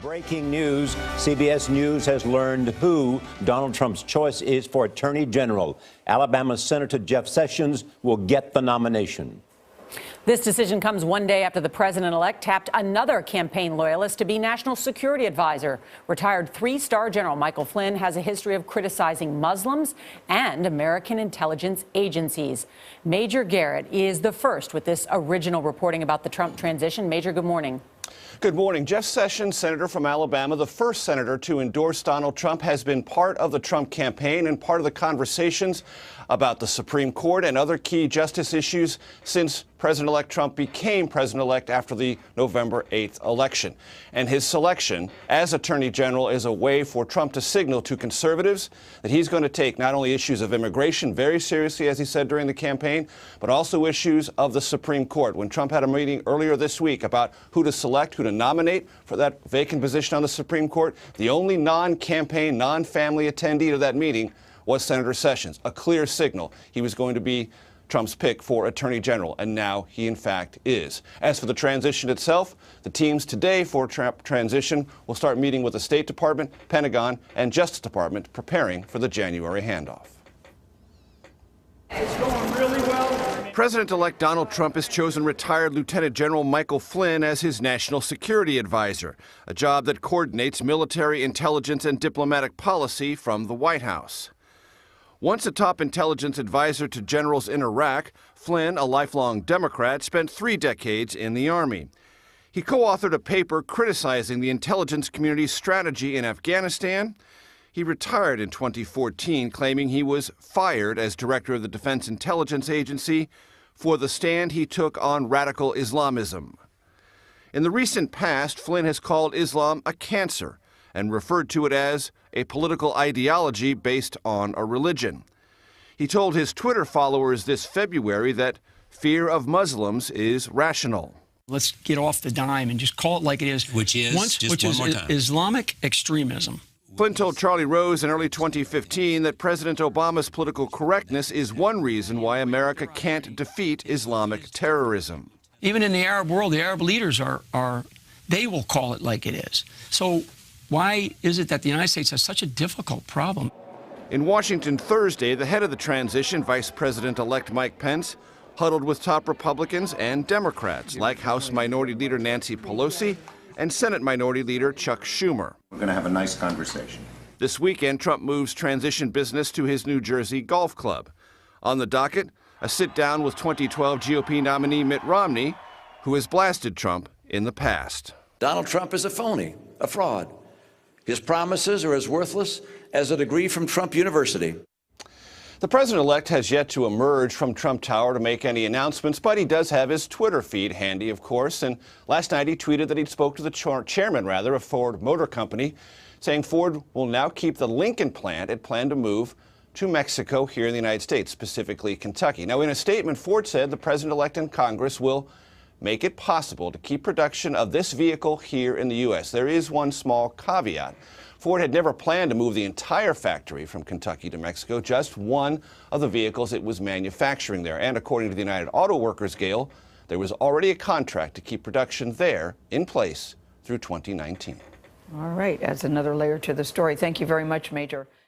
Breaking news. CBS News has learned who Donald Trump's choice is for Attorney General. Alabama Senator Jeff Sessions will get the nomination. This decision comes one day after the president-elect tapped another campaign loyalist to be national security advisor. Retired three-star General Michael Flynn has a history of criticizing Muslims and American intelligence agencies. Major Garrett is the first with this original reporting about the Trump transition. Major, good morning. Good morning. Jeff Sessions, senator from Alabama, the first senator to endorse Donald Trump, has been part of the Trump campaign and part of the conversations about the Supreme Court and other key justice issues since President-elect Trump became president-elect after the November 8th election. And his selection as Attorney General is a way for Trump to signal to conservatives that he's going to take not only issues of immigration very seriously, as he said during the campaign, but also issues of the Supreme Court. When Trump had a meeting earlier this week about who to select, who to nominate for that vacant position on the Supreme Court, the only non-campaign, non-family attendee to that meeting was Senator Sessions, a clear signal he was going to be Trump's pick for Attorney General, and now he in fact is. As for the transition itself, the teams today for Trump transition will start meeting with the State Department, Pentagon, and Justice Department, preparing for the January handoff. It's going really well. President-elect Donald Trump has chosen retired Lieutenant General Michael Flynn as his national security advisor, a job that coordinates military intelligence and diplomatic policy from the White House. Once a top intelligence advisor to generals in Iraq, Flynn, a lifelong Democrat, spent 3 decades in the Army. He co-authored a paper criticizing the intelligence community's strategy in Afghanistan. He retired in 2014, claiming he was fired as director of the Defense Intelligence Agency for the stand he took on radical Islamism. In the recent past, Flynn has called Islam a cancer and referred to it as a political ideology based on a religion. He told his Twitter followers this February that fear of Muslims is rational. Let's get off the dime and just call it like it is. Which is Islamic extremism. Flynn told Charlie Rose in early 2015 that President Obama's political correctness is one reason why America can't defeat Islamic terrorism. Even in the Arab world, the Arab leaders they will call it like it is. So why is it that the United States has such a difficult problem? In Washington Thursday, the head of the transition, Vice President-elect Mike Pence, huddled with top Republicans and Democrats like House Minority Leader Nancy Pelosi and Senate Minority Leader Chuck Schumer. We're going to have a nice conversation. This weekend, Trump moves transition business to his New Jersey golf club. On the docket, a sit-down with 2012 GOP nominee Mitt Romney, who has blasted Trump in the past. Donald Trump is a phony, a fraud. His promises are as worthless as a degree from Trump University. The president-elect has yet to emerge from Trump Tower to make any announcements, but he does have his Twitter feed handy, of course. And last night he tweeted that he'd spoke to the chairman of Ford Motor Company, saying Ford will now keep the Lincoln plant it planned to move to Mexico here in the United States, specifically Kentucky. Now, in a statement, Ford said the president-elect and Congress will make it possible to keep production of this vehicle here in the U.S. There is one small caveat. Ford had never planned to move the entire factory from Kentucky to Mexico, just one of the vehicles it was manufacturing there. And according to the United Auto Workers Guild, there was already a contract to keep production there in place through 2019. All right, adds another layer to the story. Thank you very much, Major.